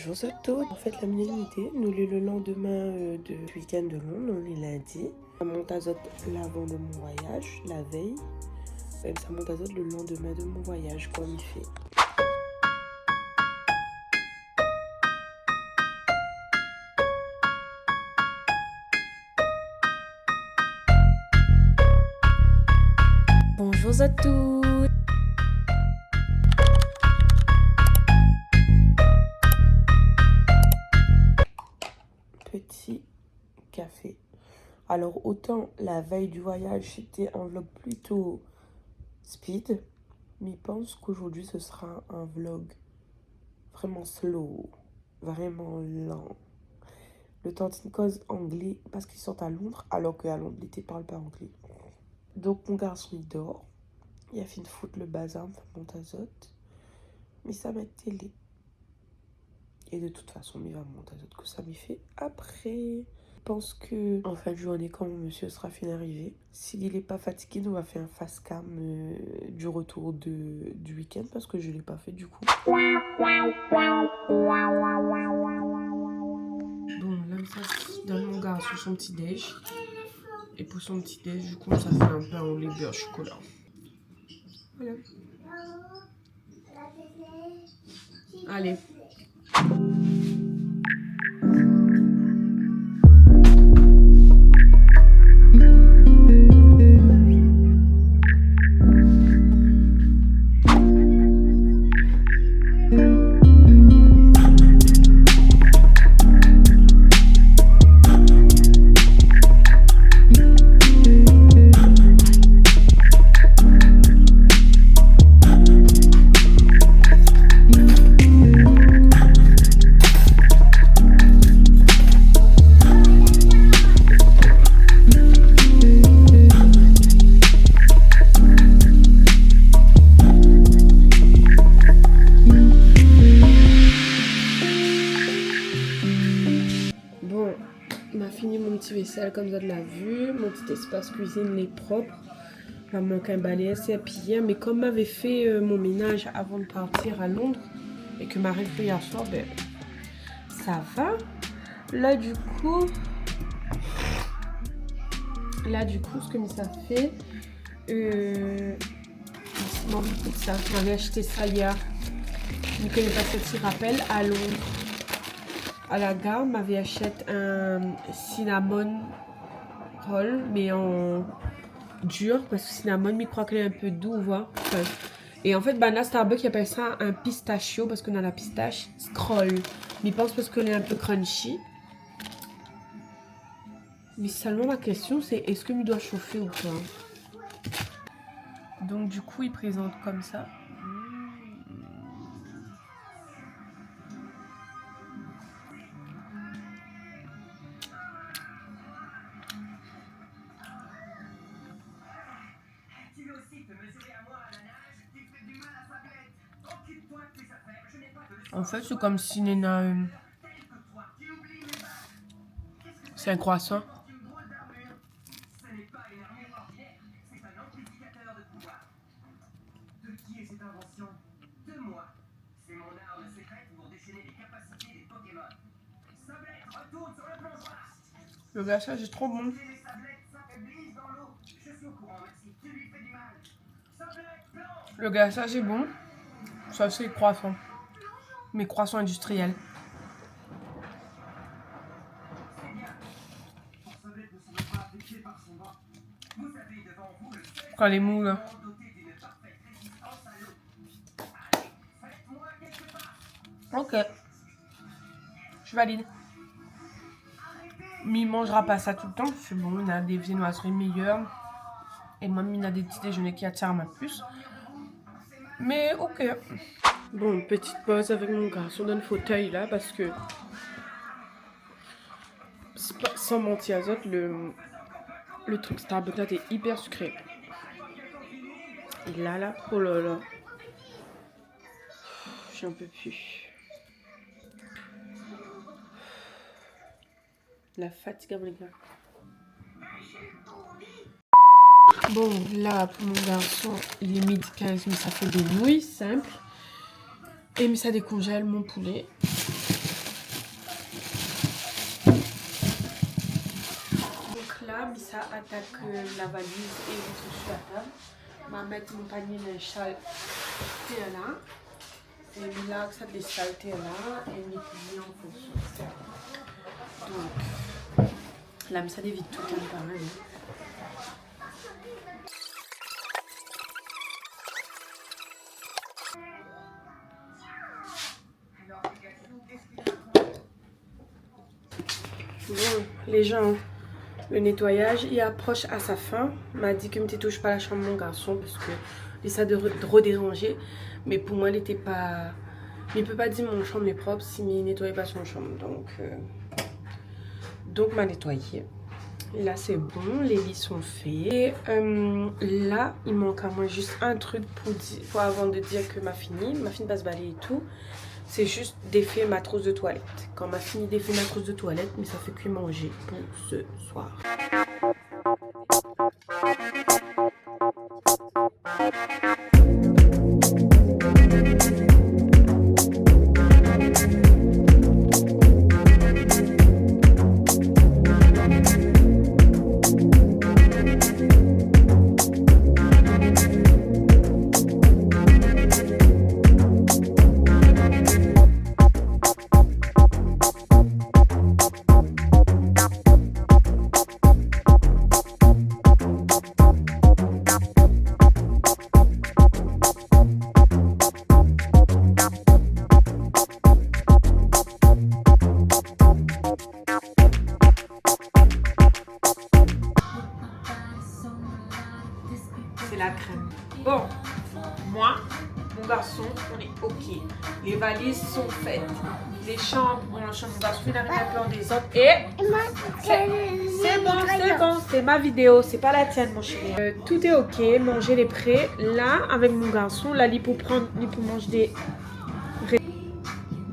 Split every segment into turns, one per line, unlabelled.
Bonjour Soto. En fait, la minimité, nous le lendemain de week-end de Londres, on est lundi. Ça monte à Zot l'avant de mon voyage, la veille. Même ça monte à Zot le lendemain de mon voyage, comme il fait. Bonjour Soto. Petit café. Alors autant la veille du voyage c'était un vlog plutôt speed, mais je pense qu'aujourd'hui ce sera un vlog vraiment slow, vraiment lent. Le temps d'une cause anglais parce qu'ils sont à Londres alors qu'à Londres l'été parle pas anglais. Donc mon garçon il dort, il a fini de foutre le bazar, mon tazote, mais ça m'a télé. Et de toute façon, il va monter à d'autres que ça m'y fait après. Je pense que en fin de journée, quand mon monsieur sera fini d'arriver, s'il n'est pas fatigué, on va faire un fast cam du retour du week-end parce que je ne l'ai pas fait du coup. Bon, là, ça, donne mon garçon son petit déj. Et pour son petit déj, du coup, ça fait un pain au lait beurre chocolat. Voilà. Allez. Bon, on a fini mon petit vaisselle comme ça de la vue, mon petit espace cuisine il est propre. Il manque un balai assez épillé, mais comme m'avait fait mon ménage avant de partir à Londres et que m'a fait hier soir, ben ça va. Là du coup, ce que ça fait, non, ça, j'avais acheté ça hier. Je ne connais pas ce petit rappel à Londres. À la gare, m'avait acheté un cinnamon roll, mais en dur, parce que cinnamon, mais je crois qu'il est un peu doux, voit. Enfin, et en fait, ben là, Starbucks, il appelle ça un pistachio, parce qu'on a la pistache scroll. Mais je pense parce qu'on est un peu crunchy. Mais seulement ma question, c'est est-ce que je dois chauffer ou pas? Donc, du coup, il présente comme ça. En fait, c'est comme si Nena... C'est un croissant. Le glaçage est trop bon. Le glaçage est bon. Ça, c'est croissant. Mais croissant industriel. Quand les mous là. Ok. Je valide. Mais il mangera pas ça tout le temps. C'est bon, il a des viennoiseries meilleures. Et moi, il a des petits déjeuners qui attirent ma puce. Mais ok. Bon, petite pause avec mon garçon dans le fauteuil là parce que sans mentir à Zot, le truc Starbucks là est hyper sucré. Et là, oh là là. J'en peux plus. La fatigue à mon gars. Bon, là, pour mon garçon, il est midi 15, mais ça fait des nouilles simples. Et mais ça décongèle mon poulet. là, Missa attaque la valise et les trucs sur la table. Je vais mettre mon panier de châle là. Et là, ça des saletés là. Et mes piliers en fonction. Donc, là, ça évite tout un par un. Bon, les gens, le nettoyage il approche à sa fin. M'a dit que ne touche pas la chambre de mon garçon parce que il ça de redéranger. Mais pour moi, il n'était pas. Il peut pas dire mon chambre est propre si il nettoie pas son chambre. Donc m'a nettoyé. Là c'est bon, les lits sont faits. Et là il manque à moi juste un truc pour avant de dire que m'a fini pas se balayer et tout. C'est juste défaire ma trousse de toilette. Quand m'a fini défaire ma trousse de toilette, mais ça fait que manger pour ce soir. La crème. Bon, moi, mon garçon, on est ok. Les valises sont faites. Les chambres, bon, la chambre, mon garçon, il arrive un peu en désordre. Et c'est bon, c'est ma vidéo, c'est pas la tienne, mon chéri. Tout est ok, manger les prêts. Là, avec mon garçon, là, il pour manger des.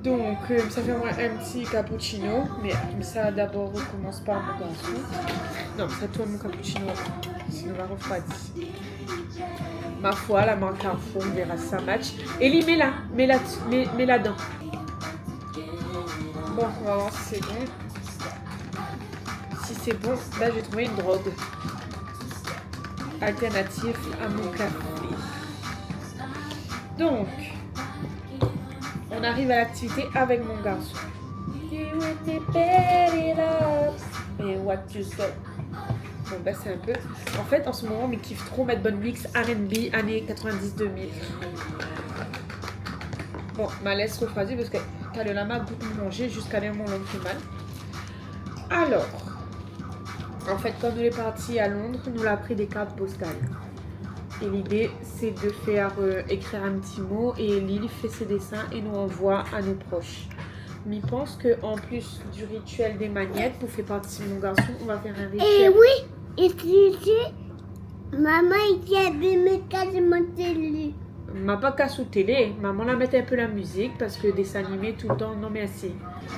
Donc, ça fait moi un petit cappuccino. Mais ça, d'abord, on commence par mon garçon. Non, ça tourne mon cappuccino. Sinon, on va refroidir. Ma foi, la marque Carrefour, on verra ça match. Ellie, mets là-dedans. Bon, on va voir si c'est bon. Si c'est bon, là, j'ai trouvé une drogue alternative à mon café. Donc, on arrive à l'activité avec mon garçon. Et what you saw. Bon, bah c'est un peu. En fait, en ce moment, on kiffe trop mettre bonne mix R&B années 90-2000. Bon, ma laisse refroidir parce que t'as le lama goûte de manger jusqu'à l'air mon langue fait mal. Alors, en fait, quand on est parti à Londres, nous l'a pris des cartes postales. Et l'idée, c'est de faire écrire un petit mot et Lily fait ses dessins et nous envoie à nos proches. Mais je pense qu'en plus du rituel des magnettes, pour faire partie de mon garçon, on va faire un rituel.
Et oui, et maman, il y a des mécanismes de télé.
M'a pas qu'à sous télé, maman la mettait un peu la musique parce que dessin animé tout le temps, non merci.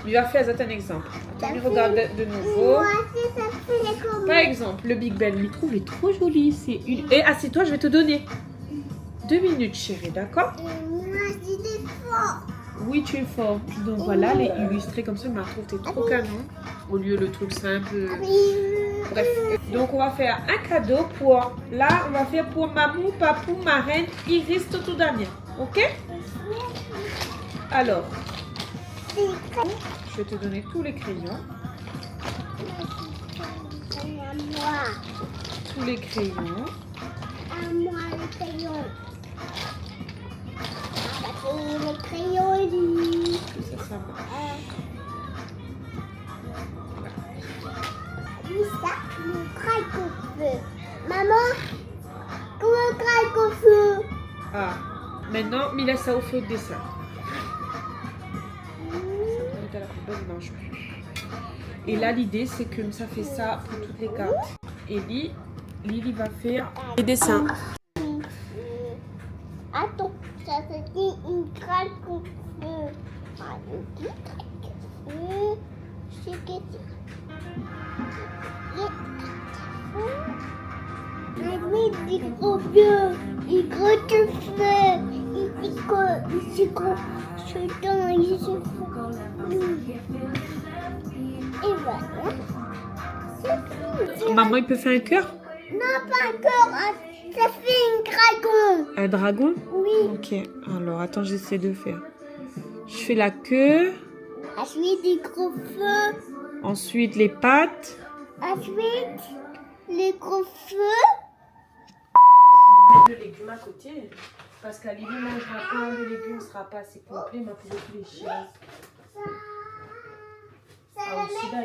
Lui va faire un exemple. Attends, il regarde de nouveau.
Moi aussi, ça fait comme...
Par exemple, le Big Ben, il trouve il est trop joli. C'est une... Et assieds-toi, je vais te donner 2 minutes, chérie, d'accord?
Moi, j'étais fort.
Oui, tu es fort. Donc voilà, les illustrés comme ça, je me trouve t'es trop canon. Au lieu le truc simple. Bref. Donc on va faire un cadeau pour. Là, on va faire pour Mamou, Papou, ma reine, Iris, Toto, Damien. Ok? Alors, je vais te donner tous les crayons. Tous les crayons.
À moi, le crayon. Le crayon, il dit.
Ça marche.
Ça, le craque au feu. Maman, comment craque au feu?
Ah, maintenant, Mila, ça au feu de dessin. Ça la poubelle, mange plus. Et là, l'idée, c'est que ça fait ça pour toutes les cartes. Et Lily va faire les dessins.
Attends, ça se dit une craque au feu. Ah, une petite craque au feu. C'est que il est trop bien, il est gros de feu, il est gros, je donne, il se fait. Et voilà.
Maman, il peut faire un cœur?
Non, pas encore. Ça fait un dragon.
Un dragon?
Oui.
Ok, alors attends, j'essaie de faire. Je fais la queue,
Ensuite, des gros feux.
ensuite les pattes.
Ensuite, les gros feux.
Le légume à côté, parce qu'Ali ne mangera pas, le légume ne sera pas assez complet, mais pour les chaises. Ah, aussi là.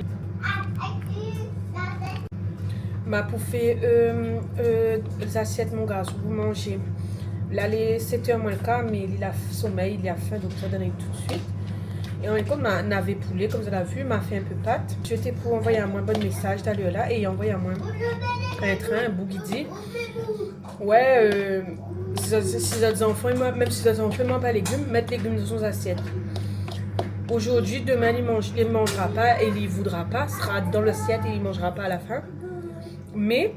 Ma poufée, les assiettes, mon gars, vous mangez. Là, les 7h moins le quart, mais il a sommeil, il a faim, donc ça donne tout de suite. Et en même temps, on avait poulet, comme vous l'avez vu, m'a fait un peu pâte. J'étais pour envoyer à moi un bon message d'aller là et envoyer à moi un train, un bougidi. Ouais, si les enfants, même si les enfants ne mangent pas les légumes, mettre les légumes dans son assiette. Aujourd'hui, demain, il ne mangera pas et il ne voudra pas, sera dans l'assiette et il ne mangera pas à la fin. Mais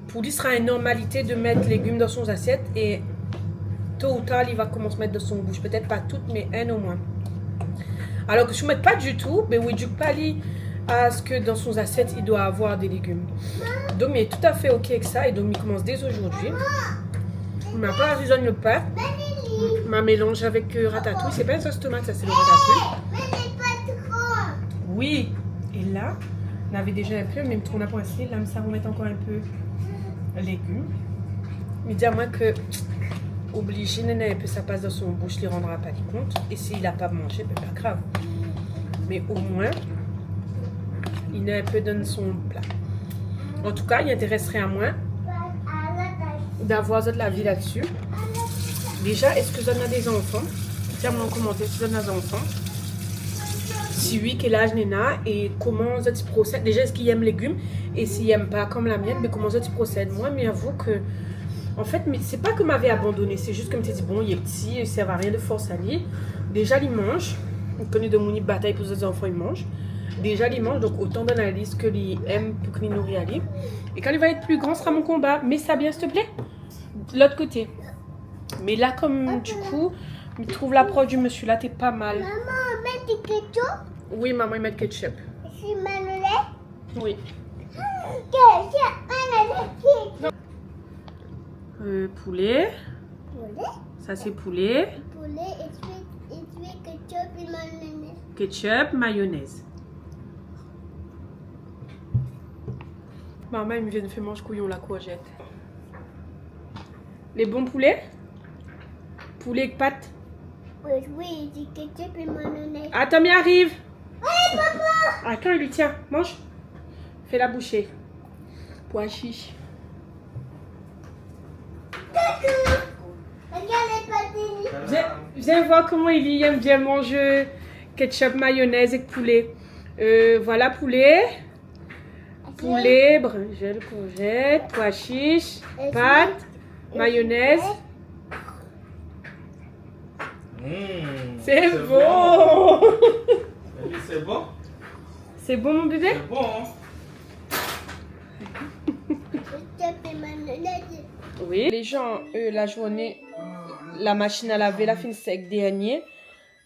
pour lui, ce sera une normalité de mettre les légumes dans son assiette et tôt ou tard, il va commencer à mettre dans son bouche. Peut-être pas toutes, mais un au moins. Alors que je ne mets pas du tout, mais oui, du pas à ce que dans son assiette, il doit avoir des légumes. Donc, il est tout à fait OK avec ça et donc, il commence dès aujourd'hui. Il m'a pas risonné le pain. Il m'a mélangé avec ratatouille. C'est pas une sauce tomate, ça c'est le ratatouille. Oui. Et là, on avait déjà un peu, même on a pensé, là, ça remet encore un peu de légumes. Mais dis à moi que obligé, un peu ça passe dans son bouche, il ne rendra pas compte. Et s'il n'a pas mangé, ben pas grave. Mais au moins, il a un peu dans son plat. En tout cas, il intéresserait à moi d'avoir de la vie là-dessus. Déjà, est-ce que vous en avez des enfants? Dites-moi en commentaire si vous en avez des enfants. Si oui, quel âge Nena et comment vous procèdent. Déjà, est-ce qu'ils aiment les légumes? Et s'ils n'aiment pas comme la mienne, mais comment vous procèdent? Moi, mais avoue que, en fait, c'est pas que m'avait abandonné, c'est juste que je me suis dit, bon, il est petit, il ne sert à rien de force à lui. Déjà, il mange. Il connaît de mon bataille pour les enfants, il mange. Déjà, il mange, donc autant dans la liste que il aime pour qu'il nourrit à lui. Et quand il va être plus grand, ce sera mon combat. Mets ça bien, s'il te plaît. De l'autre côté. Mais là, comme du coup, il trouve l'approche du monsieur là, t'es pas mal.
Maman, met du ketchup.
Oui, maman, il met de ketchup.
C'est manolette.
Oui.
Ketchup, manolette.
Poulet.
Poulet.
Ça, c'est poulet.
Poulet, et puis ketchup et mayonnaise.
Ketchup, mayonnaise. Maman, il me vient de faire manger couillon la courgette. Les bons poulets? Poulet avec pâtes?
Oui, du ketchup et mayonnaise.
Ah, Tommy arrive!
Oui, papa!
Ah, quand il lui tient, mange. Fais la bouchée. Pois chiche. Viens voir comment il aime bien manger ketchup, mayonnaise et poulet. Voilà, poulet. Poulet, brinjelle, courgette, pois chiche, pâtes, mayonnaise. C'est bon!
C'est bon?
C'est bon, mon bébé?
C'est bon, hein?
Ketchup et mayonnaise.
Oui. Les gens, eux, la journée, la machine à laver, la fin sec dernier.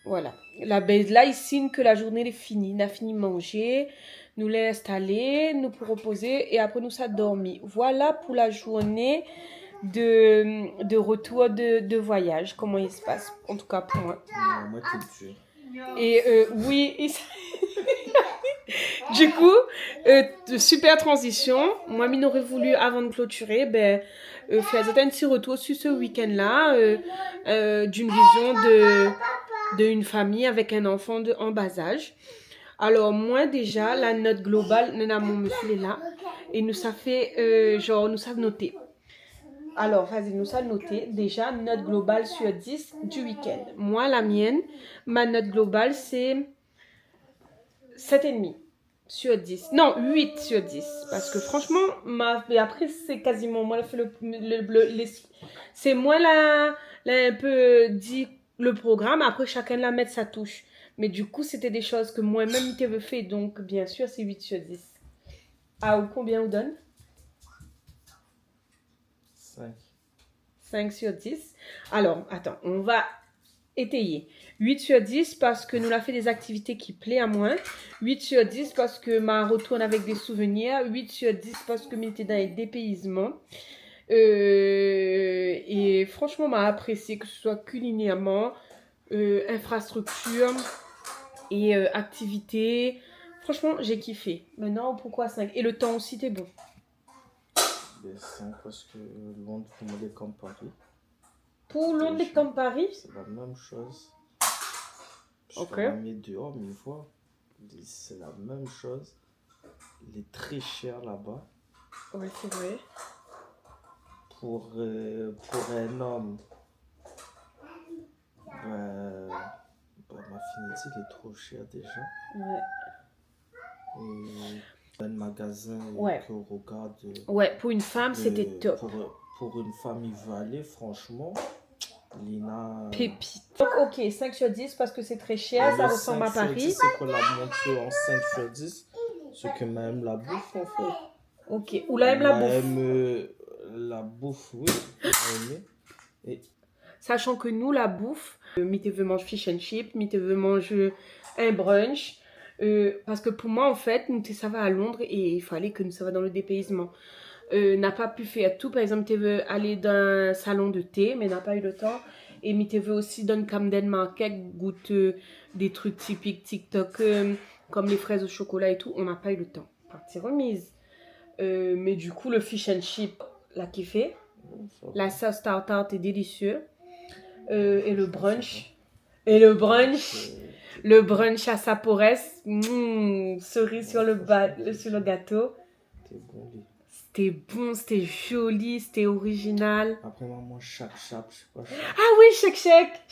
Voilà. Là, ils signent que la journée est finie. On a fini de manger, nous l'avons installé, nous pour reposer et après nous ça dormi. Voilà pour la journée de retour de voyage. Comment il se passe, en tout cas pour moi.
Non, moi, tu me tues.
Et oui, du coup, super transition. Moi, il aurait voulu, avant de clôturer, faire un petit retour sur ce week-end-là, d'une vision d'une famille avec un enfant en bas âge. Alors, moi, déjà, la note globale, mon monsieur est là, et nous ça fait, nous ça noté. Alors, vas-y, nous ça noté. Déjà, note globale sur 10 du week-end. Moi, la mienne, ma note globale, c'est 7,5 sur 10. Non, 8 sur 10. Parce que franchement, mais après, c'est quasiment moi qui fais c'est moi là, un peu dit le programme. Après, chacun la met sa touche. Mais du coup, c'était des choses que moi-même qui avais fait. Donc, bien sûr, c'est 8 sur 10. Ah, ou combien vous donne?
5.
5 sur 10. Alors, attends, on va étayé. 8 sur 10 parce que nous avons fait des activités qui plaisent à moi. 8 sur 10 parce que ma retourne avec des souvenirs. 8 sur 10 parce que j'étais dans les dépaysements. Et franchement, m'a apprécié que ce soit culinairement, infrastructure et activité. Franchement, j'ai kiffé. Maintenant, pourquoi 5? Et le temps aussi, t'es bon.
Ben, 5 parce que Londres, pour moi, est comme Paris.
Pour Londres et comme Paris?
C'est la même chose.
Ok.
Je suis mis dehors, mais vois, c'est la même chose. Il est très cher là-bas.
Oui, c'est vrai.
Pour un homme, ma finité, il est trop cher déjà.
Ouais.
Et dans le magasin
Ouais.
qu'on regarde.
Ouais, pour une femme, c'était top.
Pour une femme, il va aller, franchement. Lina.
Pépite. Donc, ok, 5 sur 10 parce que c'est très cher, ça ressemble à Paris.
C'est qu'on la monte en 5 sur 10. Ce que même la bouffe, en fait.
Ok, ou là, même la bouffe.
La bouffe, oui. Et...
Sachant que nous, la bouffe, Mité veut manger fish and chip, Mité veut manger un brunch. Parce que pour moi, en fait, nous, ça va à Londres et il fallait que nous, ça va dans le dépaysement. N'a pas pu faire tout. Par exemple, tu veux aller dans un salon de thé, mais n'a pas eu le temps. Et tu veux aussi dans Camden Market goûter des trucs typiques TikTok, comme les fraises au chocolat et tout. On n'a pas eu le temps. Partie remise. Mais du coup, le fish and chip, l'a kiffé. La sauce tartare est délicieux. Et le brunch. Le brunch à Saporès. Cerise sur le gâteau. C'était bon, c'était joli, c'était original.
Après, maman, chac, je sais pas.
Ah oui, chac,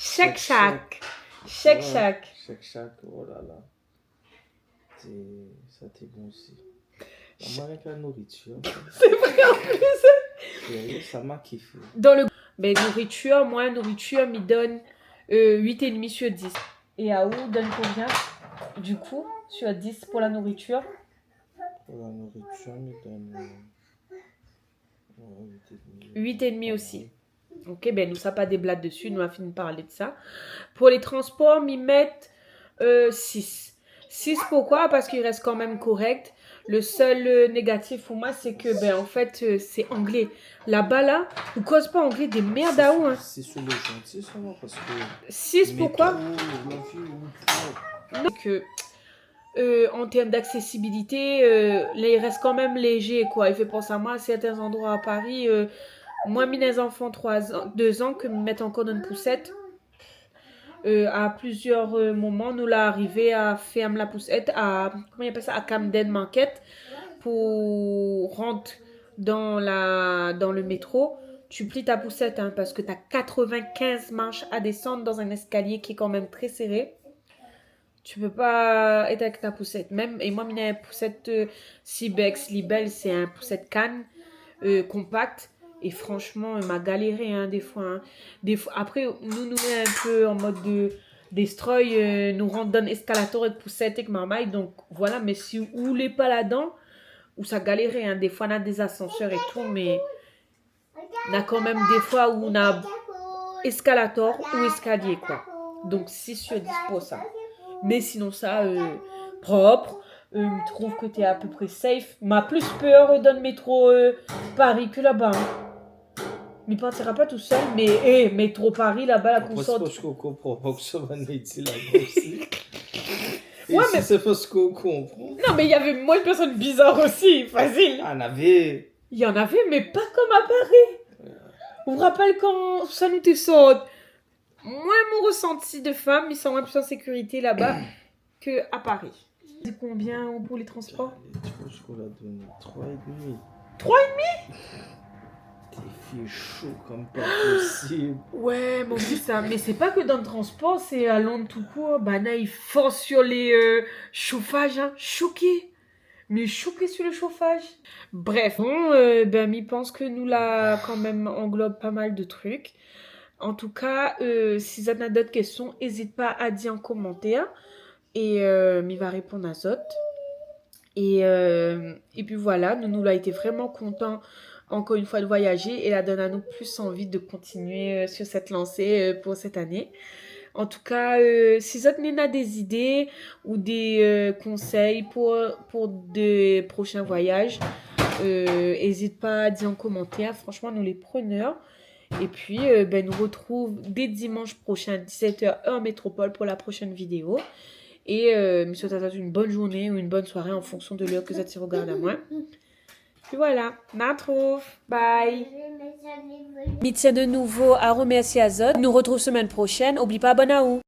oh là là. Ça, t'es bon aussi. Maman, avec la nourriture.
C'est vrai en plus.
Ça m'a kiffé.
Dans le... Ben, nourriture, m'y donne 8,5 sur 10. Et à où donne combien, du coup, sur 10 pour la nourriture?
Pour la nourriture, m'y donne...
8,5 aussi. Ok, ben nous, ça pas des blagues dessus, nous, on a fini par parler de ça. Pour les transports, m'y mettent 6. 6 pourquoi? Parce qu'il reste quand même correct. Le seul négatif pour moi, c'est que, ben en fait, c'est anglais. Là-bas, là, vous cause pas anglais des merdes à où, hein.
C'est sur les gentils, ça va, parce que...
6 pourquoi? Non, que... en termes d'accessibilité, il reste quand même léger, quoi. Il fait penser à moi à certains endroits à Paris. Moi, mes enfants 2 ans que me mettent encore dans une poussette. À plusieurs moments, nous l'a arrivé à faire la poussette à, comment il appelle ça, à Camden Market pour rentrer dans le métro. Tu plies ta poussette, hein, parce que tu as 95 marches à descendre dans un escalier qui est quand même très serré. Tu peux pas être avec ta poussette. Même, et moi, j'ai une poussette Cybex Libel, c'est un poussette canne compact. Et franchement, il m'a galéré, hein, des fois, hein. Après, nous met un peu en mode de destroy, nous rentre dans l'escalator avec poussette avec marmaille. Donc voilà, mais si vous voulez pas là-dedans, où ça galérait, hein. Des fois, on a des ascenseurs et tout, mais on a quand même des fois où on a escalator ou escalier, quoi. Donc 6 sur 10 pour ça. Mais sinon, ça, propre. Je trouve que tu es à peu près safe. M'a plus peur dans le métro Paris que là-bas. Hein. Mais partira pas tout seul. Mais métro Paris, là-bas, la consort.
C'est qu'on comprend pas que ça va naître là aussi.
Ouais, mais
c'est parce qu'on comprend.
Non, mais il y avait moins de personnes bizarres aussi. Facile.
Il y en avait.
Il y en avait, mais pas comme à Paris. Vous vous rappelez quand ça nous te sort? Moi, mon ressenti de femme, ils sont moins plus en sécurité là-bas qu'à Paris. C'est combien pour les transports?
Je pense qu'on a donné 3,5.
3,5?
T'es fait chaud comme pas possible.
Ouais, mon Dieu, ça. Mais c'est pas que dans le transport, c'est à Londres tout court. Bah, là, ils forcent sur les chauffages, hein. Choqué. Mais choqué sur le chauffage. Bref, bon, ben, m'y pense que nous, là, quand même, englobe pas mal de trucs. En tout cas, si vous avez d'autres questions, n'hésite pas à dire en commentaire. Et m'y va répondre à Zot. Et puis voilà, nous a été vraiment contents encore une fois de voyager. Et la donne à nous plus envie de continuer sur cette lancée pour cette année. En tout cas, si vous avez des idées ou des conseils pour de prochains voyages, n'hésite pas à dire en commentaire. Franchement, nous les preneurs. Et puis, nous retrouve dès dimanche prochain, 17h, heure métropole, pour la prochaine vidéo. Et je souhaite à tous une bonne journée ou une bonne soirée en fonction de l'heure que vous êtes regardé à moi. Puis voilà, natrouve, bye. Mitya de nouveau à remercier Azot. Nous retrouve semaine prochaine. N'oublie pas, bon à vous.